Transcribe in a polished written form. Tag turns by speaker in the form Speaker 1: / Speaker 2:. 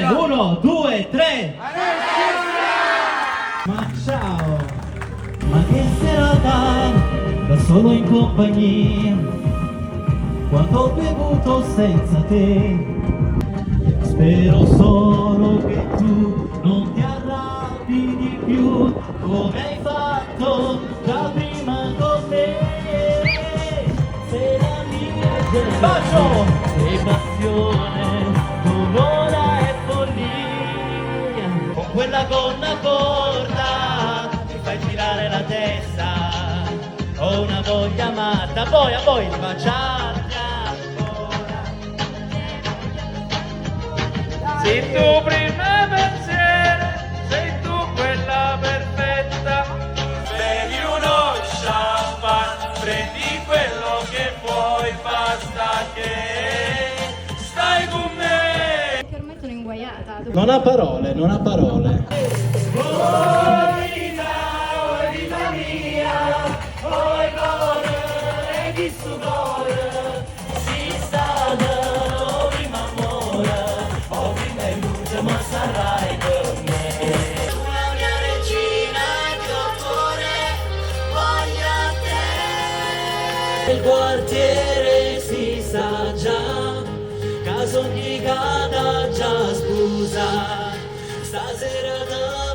Speaker 1: Alessia!
Speaker 2: 1, 2, 3! Ma ciao! Ma che serata, da solo in compagnia, quanto ho bevuto senza te. Spero solo che tu non ti arrabbi di più, come hai fatto già prima con me. Sei la mia bacio e passione, dolore e follia. Con quella gonna corta mi fai girare la testa. Ho una voglia matta, a voi di baciarti ancora.
Speaker 1: Sei tu prima pensiero, sei tu quella perfetta. Bevi uno champagne, prendi quello che vuoi, basta che stai con me.
Speaker 3: Che ormai sono inguaiata.
Speaker 2: Non ha parole, non ha parole. Il quartiere si sa già, caso ogni cada già scusa, stasera da